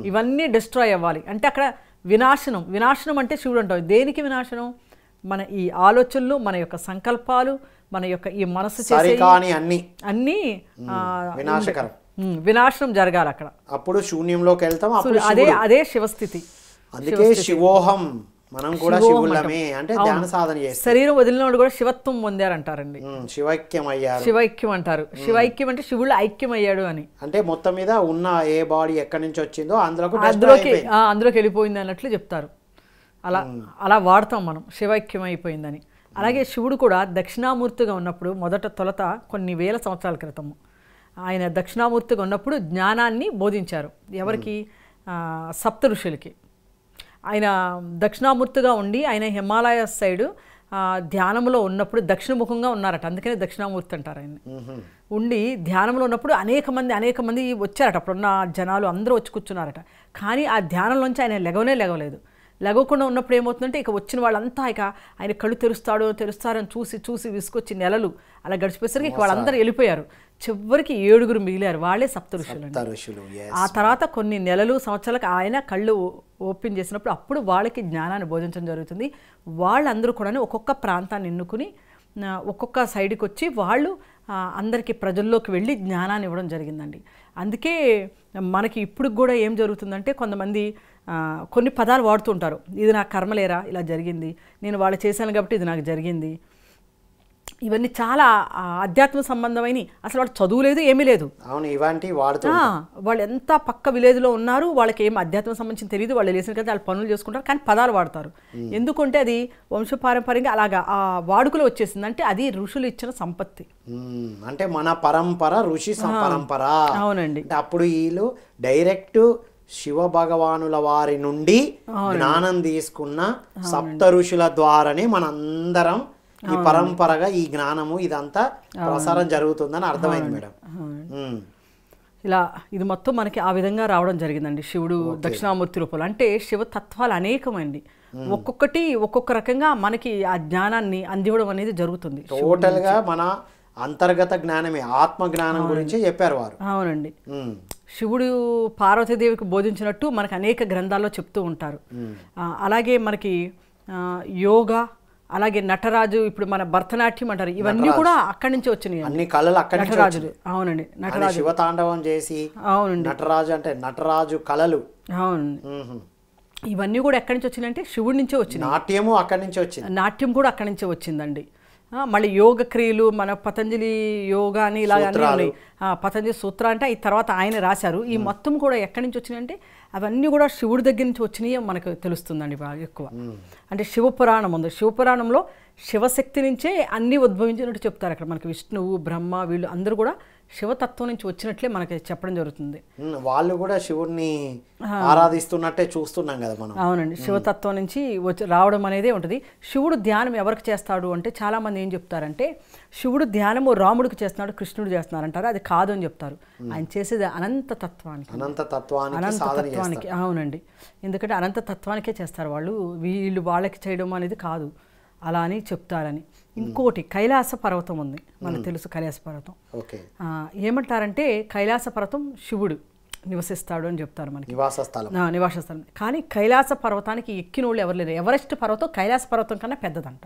ఇవన్నీ డిస్ట్రాయ్ అవ్వాలి. అంటే అక్కడ వినాశనం అంటే శివుడు అంటాం. దేనికి వినాశనం, మన ఈ ఆలోచనలు, మన యొక్క సంకల్పాలు, మన యొక్క ఈ మనసు చేసే అన్నీ వినాశనం జరగాలి అక్కడ. అప్పుడు శూన్యంలోకి వెళ్తాం, అదే శివస్థితి. అందుకే శివోహం, మనం కూడా శివులమే అంటే ధ్యాన సాధన చేస్తాం. శరీరం వదిలినోడు కూడా శివత్వం పొందారంటారండి, శివైక్యం అయ్యారు. శివైక్యం అంటారు. శివైక్యం అంటే శివుడు ఐక్యం అయ్యాడు అని. అంటే మొత్తం మీద ఉన్న ఏ బాడీ ఎక్కడి నుంచి వచ్చిందో అందులోకి వెళ్ళిపోయింది అన్నట్లు చెప్తారు. అలా వాడతాం మనం, శివైక్యం అయిపోయిందని. అలాగే శివుడు కూడా దక్షిణామూర్తిగా ఉన్నప్పుడు, తొలత కొన్ని వేల సంవత్సరాల క్రితము ఆయన దక్షిణామూర్తిగా ఉన్నప్పుడు జ్ఞానాన్ని బోధించారు. ఎవరికి, సప్త ఋషులకి. ఆయన దక్షిణామూర్తిగా ఉండి ఆయన హిమాలయ సైడు ధ్యానంలో ఉన్నప్పుడు దక్షిణముఖంగా ఉన్నారట, అందుకనే దక్షిణామూర్తి అంటారు ఆయన. ఉండి ధ్యానంలో ఉన్నప్పుడు అనేక మంది వచ్చారట, అప్పుడున్న జనాలు అందరూ వచ్చి కూర్చున్నారట. కానీ ఆ ధ్యానంలోంచి ఆయన లేగలేదు. లేగకుండా ఉన్నప్పుడు ఏమవుతుందంటే, ఇక వచ్చిన వాళ్ళంతా ఇక ఆయన కళ్ళు తెరుస్తారని చూసి విసుకొచ్చి నెలలు అలా గడిచిపోయేసరికి ఇక వాళ్ళందరూ వెళ్ళిపోయారు. చివరికి 7 మిగిలారు, వాళ్ళే సప్త ఋషులు. ఆ తర్వాత కొన్ని నెలలు సంవత్సరాలకు ఆయన కళ్ళు ఓపెన్ చేసినప్పుడు అప్పుడు వాళ్ళకి జ్ఞానాన్ని బోధించడం జరుగుతుంది. వాళ్ళందరూ కూడా ఒక్కొక్క ప్రాంతాన్ని ఎన్నుకుని ఒక్కొక్క సైడ్కి వచ్చి వాళ్ళు అందరికీ ప్రజల్లోకి వెళ్ళి జ్ఞానాన్ని ఇవ్వడం జరిగిందండి. అందుకే మనకి ఇప్పుడు కూడా ఏం జరుగుతుందంటే, కొంతమంది కొన్ని పదాలు వాడుతుంటారు. ఇది నాకు కర్మలేరా, ఇలా జరిగింది, నేను వాళ్ళు చేశాను కాబట్టి ఇది నాకు జరిగింది. ఇవన్నీ చాలా ఆధ్యాత్మిక సంబంధమైన, అసలు వాళ్ళు చదువు లేదు, ఏమీ లేదు. వాళ్ళు ఎంత పక్క విలేజ్లో ఉన్నారు, వాళ్ళకి ఏం అధ్యాత్మిక సంబంధించి తెలియదు, వాళ్ళు లేసిన కదా వాళ్ళు పనులు చేసుకుంటారు, కానీ పదాలు వాడతారు. ఎందుకంటే అది వంశపారంపర్యంగా అలాగా ఆ వాడుకలో వచ్చేసింది. అంటే అది ఋషులు ఇచ్చిన సంపత్తి, అంటే మన పరంపర, ఋషి పరంపర. అవునండి, అప్పుడు వీళ్ళు డైరెక్ట్ శివ భగవానుల వారి నుండి జ్ఞానం తీసుకున్న సప్త ఋషుల ద్వారానే మనందరం ఈ పరంపరగా ఈ జ్ఞానము ఇదంతా ప్రసారం జరుగుతుందని అర్థమైంది మేడం. ఇలా ఇది మొత్తం మనకి ఆ విధంగా రావడం జరిగిందండి. శివుడు దక్షిణామూర్తి రూపంలో, అంటే శివ తత్వాలు అనేకమండి. ఒక్కొక్కటి ఒక్కొక్క రకంగా మనకి ఆ జ్ఞానాన్ని అందివ్వడం అనేది జరుగుతుంది. టోటల్గా మన అంతర్గత జ్ఞానమే, ఆత్మ జ్ఞానం గురించి చెప్పారు వారు. అవునండి. శివుడు పార్వతీదేవికి బోధించినట్టు మనకు అనేక గ్రంథాల్లో చెప్తూ ఉంటారు. అలాగే మనకి యోగా, అలాగే నటరాజు, ఇప్పుడు మన భరతనాట్యం అంటారు, ఇవన్నీ కూడా అక్కడి నుంచి వచ్చినాయి. అన్ని కళలు అక్కడి నుంచి నటరాజులు. అవునండి, నటరాజు శివతాండవం చేసి. అవునండి, నటరాజు అంటే నటరాజు కళలు. అవునండి, ఇవన్నీ కూడా ఎక్కడి నుంచి వచ్చినాయంటే శివుడి నుంచే వచ్చింది. నాట్యము అక్కడి నుంచి వచ్చింది. నాట్యం కూడా అక్కడి నుంచే వచ్చిందండి. మళ్ళీ యోగ క్రియలు, మన పతంజలి యోగా అని ఇలాగ అన్నీ ఉన్నాయి. పతంజలి సూత్ర అంటే ఈ తర్వాత ఆయన రాశారు. ఈ మొత్తం కూడా ఎక్కడి నుంచి వచ్చినాయంటే అవన్నీ కూడా శివుడి దగ్గర నుంచి వచ్చినాయి మనకు తెలుస్తుందండి బాగా ఎక్కువ. అంటే శివపురాణం ఉంది, శివపురాణంలో శివశక్తి నుంచే అన్నీ ఉద్భవించినట్టు చెప్తారు. అక్కడ మనకి విష్ణువు, బ్రహ్మ, వీళ్ళు అందరూ కూడా శివతత్వం నుంచి వచ్చినట్లే మనకి చెప్పడం జరుగుతుంది. వాళ్ళు కూడా శివుడిని ఆరాధిస్తున్నట్టే చూస్తున్నాం కదా మనం. అవునండి, శివతత్వం నుంచి రావడం అనేది ఉంటుంది. శివుడు ధ్యానం ఎవరికి చేస్తాడు అంటే చాలామంది ఏం చెప్తారంటే శివుడు ధ్యానము రాముడికి చేస్తున్నాడు, కృష్ణుడు చేస్తున్నారు అంటారు. అది కాదు అని చెప్తారు. ఆయన చేసేది అనంత తత్వానికి. అవునండి, ఎందుకంటే అనంత తత్వానికే చేస్తారు వాళ్ళు, వీళ్ళు వాళ్ళకి చేయడం అనేది కాదు అలా అని చెప్తారని. ఇంకోటి కైలాస పర్వతం ఉంది, మనకు తెలుసు కైలాస పర్వతం. ఏమంటారంటే కైలాస పర్వతం శివుడు నివసిస్తాడు అని చెప్తారు మనకి, నివాస స్థలం. కానీ కైలాస పర్వతానికి ఎక్కిన వాళ్ళు ఎవరు లేరు. ఎవరెస్ట్ పర్వతం కైలాస పర్వతం కన్నా పెద్దదంట.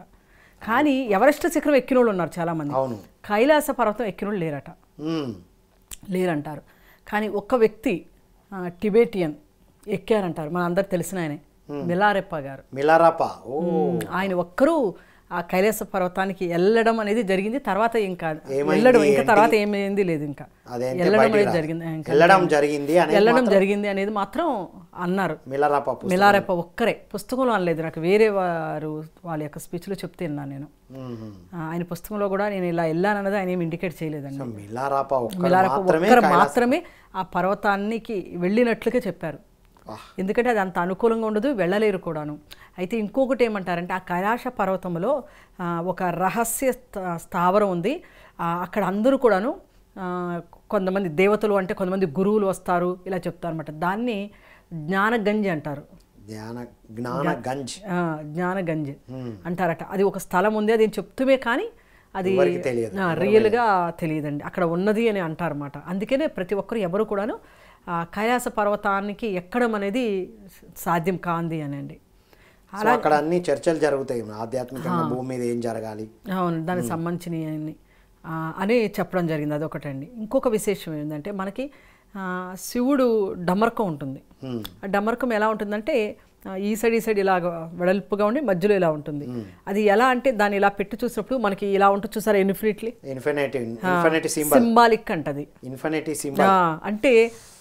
కానీ ఎవరెస్ట్ శిఖరం ఎక్కిన వాళ్ళు ఉన్నారు చాలామంది, కైలాస పర్వతం ఎక్కిన వాళ్ళు లేరంటారు. కానీ ఒక్క వ్యక్తి టిబెటియన్ ఎక్కారంటారు, మన అందరికి తెలిసిన ఆయనే, మిలారెప్ప గారు. ఆయన ఒక్కరూ ఆ కైలాస పర్వతానికి వెళ్ళడం అనేది జరిగింది. తర్వాత ఇంకా తర్వాత ఏమైంది లేదు, ఇంకా వెళ్ళడం జరిగింది అనేది మాత్రం అన్నారు. మిలారెప్ప ఒక్కరే, పుస్తకంలో అనలేదు, నాకు వేరే వారు వాళ్ళ యొక్క స్పీచ్లో చెప్తే విన్నాను నేను. ఆయన పుస్తకంలో కూడా నేను ఇలా వెళ్ళానన్నది ఆయన ఏమి ఇండికేట్ చేయలేదండి. మిలారెప్ప ఒక్కరు మాత్రమే ఆ పర్వతానికి వెళ్ళినట్లుగా చెప్పారు. ఎందుకంటే అది అంత అనుకూలంగా ఉండదు, వెళ్ళలేరు కూడాను. అయితే ఇంకొకటి ఏమంటారంటే ఆ కైలాస పర్వతంలో ఒక రహస్య స్థావరం ఉంది. అక్కడ అందరూ కూడాను కొంతమంది దేవతలు అంటే కొంతమంది గురువులు వస్తారు, ఇలా చెప్తారన్నమాట. దాన్ని జ్ఞానగంజ్ అంటారు. జ్ఞానగంజ్ అంటారట. అది ఒక స్థలం ఉంది, అది చెప్తుమే కానీ అది రియల్గా తెలియదండి, అక్కడ ఉన్నది అని అంటారన్నమాట. అందుకనే ప్రతి ఒక్కరు ఎవరు కూడాను కైలాస పర్వతానికి ఎక్కడం అనేది సాధ్యం కాంది అనండి. అక్కడ అన్ని చర్చలు జరుగుతాయి ఆధ్యాత్మికంగా, భూమి మీద ఏం జరగాలి, అవును, దానికి సంబంధించినవి అని చెప్పడం జరిగింది. అదొకటండి. ఇంకొక విశేషం ఏంటంటే మనకి శివుడు డమర్కం ఉంటుంది. ఆ డమర్కం ఎలా ఉంటుందంటే ఈ సైడ్ ఇలాగ వెడల్పుగా ఉండి మధ్యలో ఇలా ఉంటుంది. అది ఎలా అంటే దాన్ని ఇలా పెట్టి చూసినప్పుడు మనకి ఇలా ఉంటుంది చూసారా, సింబాలిక్ అంటది. అంటే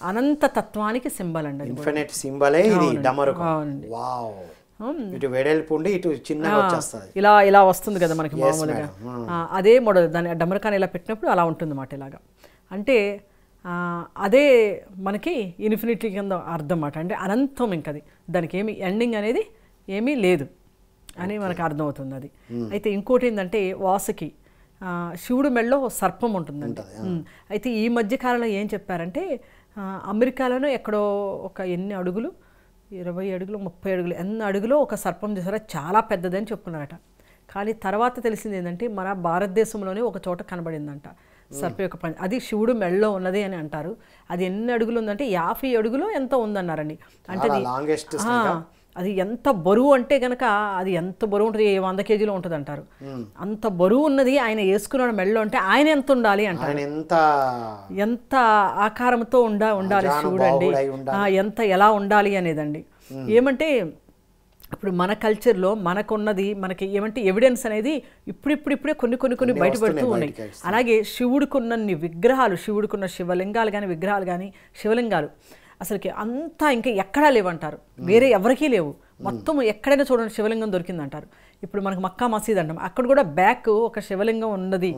అనంత తత్వానికి సింబల్ అండి. ఇన్ఫినిటీ సింబలే ఇది డమరుకం. వావ్, ఇటు వెడల్పు ఉండి ఇటు చిన్నగా వచ్చేస్తుంది, ఇలా వస్తుంది కదా మనకి మామూలుగా. అదే మోడల్, దాని డమరుకాన్ని ఇలా పెట్టినప్పుడు అలా ఉంటుంది అన్నమాట ఇలాగా. అంటే అదే మనకి ఇన్ఫినిటీ కింద అర్థం అన్నమాట. అంటే అనంతం, ఇంకది దానికి ఏమి ఎండింగ్ అనేది ఏమీ లేదు అని మనకు అర్థమవుతుంది అది. అయితే ఇంకోటి ఏంటంటే వాసుకి శివుడు మెడలో సర్పం ఉంటుందంట. అయితే ఈ మధ్యకాలంలో ఏం చెప్పారంటే అమెరికాలోనూ ఎక్కడో ఒక ఎన్ని అడుగులు, 20 అడుగులు 30 అడుగులు ఎన్ని అడుగులో ఒక సర్పం చేశారా, చాలా పెద్దదని చెప్పుకున్నారట. కానీ తర్వాత తెలిసింది ఏంటంటే మన భారతదేశంలోనే ఒక చోట కనబడిందంట సర్ప యొక్క పంచ. అది శివుడు మెడలో ఉన్నది అని అంటారు. అది ఎన్ని అడుగులు ఉందంటే 50 అడుగులు ఎంతో ఉందన్నారండి. అంటే అది ఎంత బరువు అంటే కనుక అది ఎంత బరువు ఉంటుంది, 100 కేజీలో ఉంటుంది అంటారు. అంత బరువు ఉన్నది ఆయన వేసుకున్నాడు మెడలో అంటే ఆయన ఎంత ఉండాలి అంటారు, ఎంత ఆకారంతో ఉండాలి శివుడు అండి, ఎలా ఉండాలి అనేదండి. ఏమంటే ఇప్పుడు మన కల్చర్లో మనకున్నది మనకి ఏమంటే ఎవిడెన్స్ అనేది ఇప్పుడిప్పుడే కొన్ని బయటపడుతూ ఉన్నాయి. అలాగే శివుడికున్నన్ని విగ్రహాలు, శివుడికున్న శివలింగాలు కానీ విగ్రహాలు కానీ శివలింగాలు అసలుకి అంతా ఇంకా ఎక్కడా లేవంటారు, వేరే ఎవరికీ లేవు. మొత్తం ఎక్కడైనా చూడండి శివలింగం దొరికిందంటారు. ఇప్పుడు మనకు మక్కా మసీద్ అంటాం, అక్కడ కూడా బ్యాక్ ఒక శివలింగం ఉన్నది,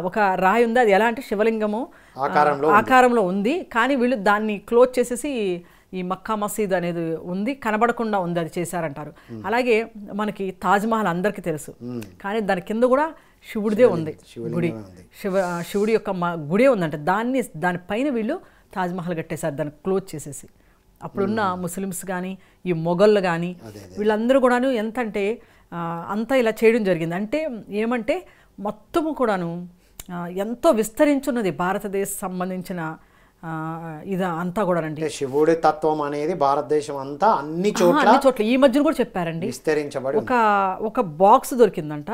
ఒక రాయి ఉంది. అది ఎలా అంటే శివలింగము ఆకారంలో ఉంది, కానీ వీళ్ళు దాన్ని క్లోజ్ చేసేసి ఈ మక్కా మసీద్ అనేది ఉంది, కనబడకుండా ఉంది, అది చేశారంటారు. అలాగే మనకి తాజ్మహల్ అందరికీ తెలుసు, కానీ దాని కింద కూడా శివుడిదే ఉంది గుడి, శివుడి యొక్క గుడే ఉందంట. దానిపైన వీళ్ళు తాజ్మహల్ కట్టేశారు, దాన్ని క్లోజ్ చేసేసి. అప్పుడున్న ముస్లిమ్స్ కానీ ఈ మొఘళ్ళు కానీ వీళ్ళందరూ కూడాను ఎంత అంటే అంతా ఇలా చేయడం జరిగింది. అంటే ఏమంటే మొత్తము కూడాను ఎంతో విస్తరించున్నది భారతదేశం సంబంధించిన ఇది అంతా కూడా అండి. శివుడి తత్వం అనేది భారతదేశం అంతా అన్ని చోట్ల ఈ మధ్యన కూడా చెప్పారండి, విస్తరించబడి ఒక బాక్స్ దొరికిందంట.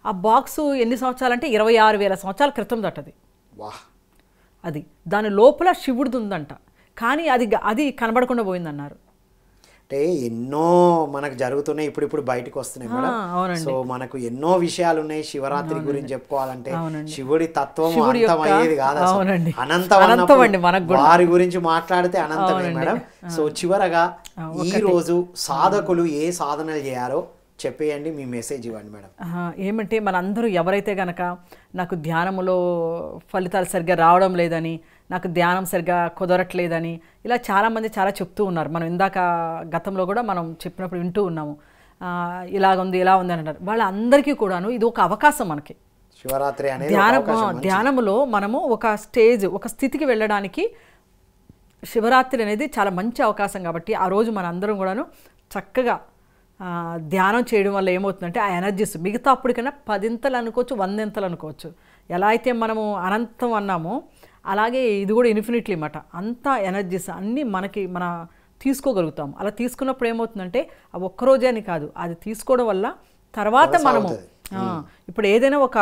ఆ బాక్స్ ఎన్ని సంవత్సరాలు అంటే 26,000 సంవత్సరాల క్రితం దట్టది. అది దాని లోపల శివుడిది ఉందంట, కానీ అది కనబడకుండా పోయిందన్నారు. అంటే ఎన్నో మనకు జరుగుతున్నాయి, ఇప్పుడు బయటకు వస్తున్నాయి మేడం. సో మనకు ఎన్నో విషయాలు ఉన్నాయి శివరాత్రి గురించి చెప్పుకోవాలంటే. శివుడి తత్వం అంతమయ్యేది కాదు, అనంతం. వారి గురించి మాట్లాడితే అనంతమే మేడం. సో చివరగా ఈ రోజు సాధకులు ఏ సాధనలు చేయాలో చెప్పేయండి, మీ మెసేజ్ ఇవ్వండి మేడం. ఏమంటే మనందరూ ఎవరైతే గనక నాకు ధ్యానములో ఫలితాలు సరిగ్గా రావడం లేదని, నాకు ధ్యానం సరిగ్గా కుదరట్లేదని ఇలా చాలామంది చాలా చెప్తూ ఉన్నారు. మనం ఇందాక గతంలో కూడా మనం చెప్పినప్పుడు వింటూ ఉన్నాము, ఇలాగుంది ఇలా ఉంది అని అంటారు. వాళ్ళందరికీ కూడాను ఇది ఒక అవకాశం మనకి. శివరాత్రి అనేది ధ్యానములో మనము ఒక స్టేజ్, ఒక స్థితికి వెళ్ళడానికి శివరాత్రి అనేది చాలా మంచి అవకాశం. కాబట్టి ఆ రోజు మనందరం కూడాను చక్కగా ధ్యానం చేయడం వల్ల ఏమవుతుందంటే ఆ ఎనర్జీస్ మిగతా అప్పటికైనా 10 అనుకోవచ్చు, 100 అనుకోవచ్చు. ఎలా అయితే మనము అనంతం అన్నామో అలాగే ఇది కూడా ఇన్ఫినిట్లీ మాట. అంతా ఎనర్జీస్ అన్నీ మన తీసుకోగలుగుతాం. అలా తీసుకున్నప్పుడు ఏమవుతుందంటే ఆ ఒక్కరోజే అని కాదు, అది తీసుకోవడం వల్ల తర్వాత మనము ఇప్పుడు ఏదైనా ఒక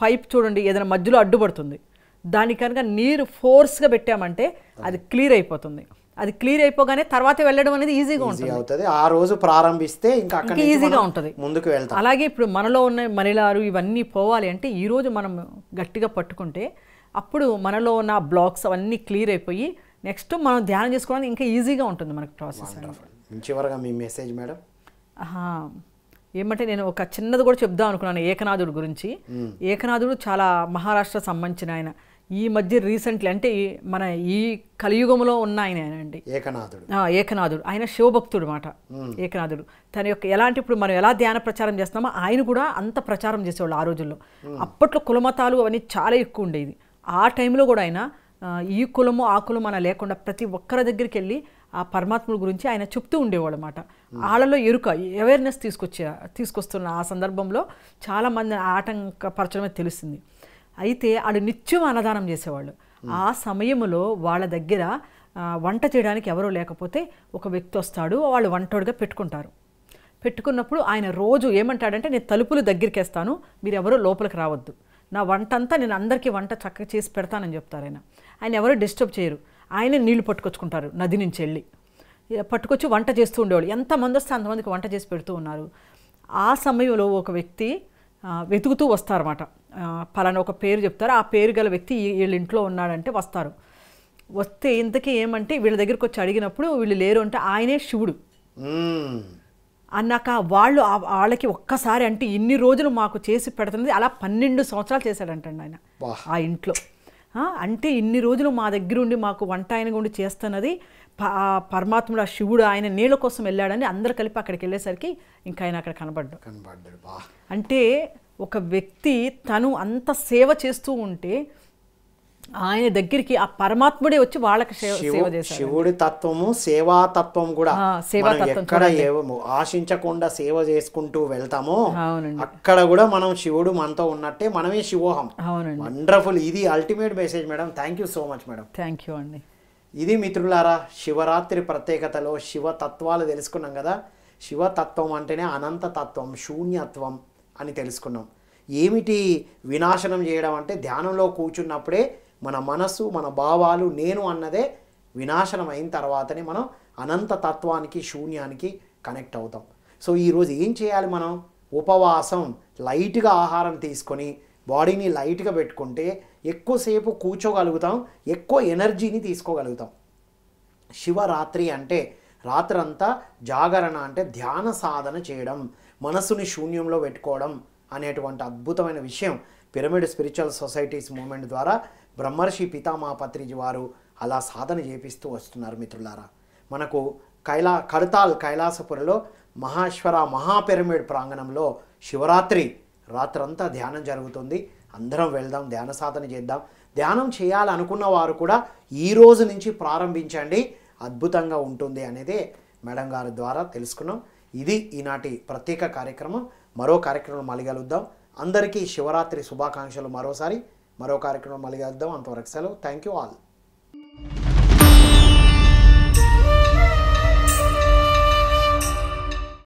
పైప్ చూడండి, ఏదైనా మధ్యలో అడ్డుపడుతుంది, దాని కనుక నీరు ఫోర్స్గా పెట్టామంటే అది క్లియర్ అయిపోతుంది. అది క్లియర్ అయిపోగానే తర్వాత వెళ్ళడం అనేది ఈజీగా ఉంటుంది. ఆ రోజు ప్రారంభిస్తే ఇంకా ఈజీగా ఉంటుంది, ముందుకు వెళ్తాం. అలాగే ఇప్పుడు మనలో ఉన్న మలిలారు ఇవన్నీ పోవాలి అంటే ఈరోజు మనం గట్టిగా పట్టుకుంటే అప్పుడు మనలో ఉన్న బ్లాక్స్ అవన్నీ క్లియర్ అయిపోయి నెక్స్ట్ మనం ధ్యానం చేసుకోవడానికి ఇంకా ఈజీగా ఉంటుంది మనకు ప్రాసెస్. చివరగా మీ మెసేజ్ మేడం. ఏమంటే నేను ఒక చిన్నది కూడా చెప్దాం అనుకున్నాను ఏకనాథుడు గురించి. ఏకనాథుడు చాలా మహారాష్ట్ర సంబంధించిన ఆయన. ఈ మధ్య రీసెంట్లీ అంటే మన ఈ కలియుగంలో ఉన్న ఆయన అండి ఏకనాథుడు. ఆయన శివభక్తుడు మాట ఏకనాథుడు. తన యొక్క ఎలాంటి ఇప్పుడు మనం ఎలా ధ్యాన ప్రచారం చేస్తున్నామో ఆయన కూడా అంత ప్రచారం చేసేవాళ్ళు ఆ రోజుల్లో. అప్పట్లో కులమతాలు అవన్నీ చాలా ఎక్కువ ఉండేది. ఆ టైంలో కూడా ఆయన ఈ కులము ఆ కులము అన లేకుండా ప్రతి ఒక్కరి దగ్గరికి వెళ్ళి ఆ పరమాత్ముడి గురించి ఆయన చెప్తూ ఉండేవాళ్ళు అన్నమాట. వాళ్ళలో ఎరుక అవేర్నెస్ తీసుకొస్తున్న ఆ సందర్భంలో చాలామంది ఆటంకపరచడమే తెలుస్తుంది. అయితే ఆడు నిత్యం అన్నదానం చేసేవాళ్ళు. ఆ సమయంలో వాళ్ళ దగ్గర వంట చేయడానికి ఎవరో లేకపోతే ఒక వ్యక్తి వస్తాడు, వాళ్ళు వంటోడుగా పెట్టుకుంటారు. పెట్టుకున్నప్పుడు ఆయన రోజు ఏమంటాడంటే నేను తలుపులు దగ్గరికి వేస్తాను, మీరు ఎవరో లోపలికి రావద్దు, నా వంట అంతా నేను అందరికీ వంట చక్కగా చేసి పెడతానని చెప్తారు. ఆయన ఎవరో డిస్టర్బ్ చేయరు. ఆయనే నీళ్లు పట్టుకొచ్చుకుంటారు నది నుంచి వెళ్ళి, పట్టుకొచ్చి వంట చేస్తూ ఉండేవాళ్ళు. ఎంతమంది వస్తే అంతమందికి వంట చేసి పెడుతూ ఉన్నారు. ఆ సమయంలో ఒక వ్యక్తి వెతుకుతూ వస్తారన్నమాట. పలానా ఒక పేరు చెప్తారు, ఆ పేరు గల వ్యక్తి వీళ్ళ ఇంట్లో ఉన్నాడంటే వస్తారు. వస్తే ఇంతకీ ఏమంటే వీళ్ళ దగ్గరికి వచ్చి అడిగినప్పుడు వీళ్ళు లేరు అంటే ఆయనే శివుడు అన్నాక వాళ్ళకి ఒక్కసారి అంటే ఇన్ని రోజులు మాకు చేసి పెడుతున్నది అలా 12 సంవత్సరాలు చేశాడంటండి ఆయన ఆ ఇంట్లో. అంటే ఇన్ని రోజులు మా దగ్గర ఉండి మాకు వంట ఆయన ఉండి చేస్తున్నది పరమాత్ముడు ఆ శివుడు, ఆయన నీళ్ళ కోసం వెళ్ళాడని అందరు కలిపి అక్కడికి వెళ్ళేసరికి ఇంకా ఆయన అక్కడ కనబడ్డాడు. అంటే ఒక వ్యక్తి తను అంత సేవ చేస్తూ ఉంటే ఆయన దగ్గరికి ఆ పరమాత్ముడే వచ్చి వాళ్ళకి సేవ చేశాడు. శివుడి తత్వము సేవా తత్వం కూడా ఎక్కడ ఆశించకుండా సేవ చేసుకుంటూ వెళ్తామో అక్కడ కూడా మనం శివుడు మనతో ఉన్నట్టే, మనమే శివోహం. వండర్ఫుల్. ఇది ultimate message madam. Thank you so much madam. Thank you అండి. ఇది మిత్రులారా శివరాత్రి ప్రత్యేకతలో శివ తత్వాలు తెలుసుకున్నాం కదా. శివతత్వం అంటేనే అనంత తత్వం, శూన్యత్వం అని తెలుసుకున్నాం. ఏమిటి వినాశనం చేయడం అంటే ధ్యానంలో కూర్చున్నప్పుడే మన మనస్సు, మన భావాలు, నేను అన్నదే వినాశనం అయిన తర్వాతనే మనం అనంత తత్వానికి, శూన్యానికి కనెక్ట్ అవుతాం. సో ఈరోజు ఏం చేయాలి మనం? ఉపవాసం, లైట్గా ఆహారం తీసుకొని బాడీని లైట్గా పెట్టుకుంటే ఎక్కువసేపు కూర్చోగలుగుతాం, ఎక్కువ ఎనర్జీని తీసుకోగలుగుతాం. శివరాత్రి అంటే రాత్రంతా జాగరణ అంటే ధ్యాన సాధన చేయడం, మనసుని శూన్యంలో పెట్టుకోవడం అనేటువంటి అద్భుతమైన విషయం పిరమిడ్ స్పిరిచువల్ సొసైటీస్ మూవ్మెంట్ ద్వారా బ్రహ్మర్షి పితామహ పత్రిజీ వారు అలా సాధన చేపిస్తూ వస్తున్నారు. మిత్రులారా మనకు కడతాల్ కైలాసపురిలో మహేశ్వర మహాపిరమిడ్ ప్రాంగణంలో శివరాత్రి రాత్రంతా ధ్యానం జరుగుతుంది. అందరం వెళ్దాం, ధ్యాన సాధన చేద్దాం. ధ్యానం చేయాలనుకున్న వారు కూడా ఈ రోజు నుంచి ప్రారంభించండి. అద్భుతంగా ఉంటుంది అనేదే మేడం గారి ద్వారా తెలుసుకున్నాం. ఇది ఈనాటి ప్రత్యేక కార్యక్రమం. మరో కార్యక్రమం మళ్ళీ కలుద్దాం. అందరికీ శివరాత్రి శుభాకాంక్షలు. మరో కార్యక్రమం మళ్ళీ కలుద్దాం. అంతవరకు సెలవు. Thank you all.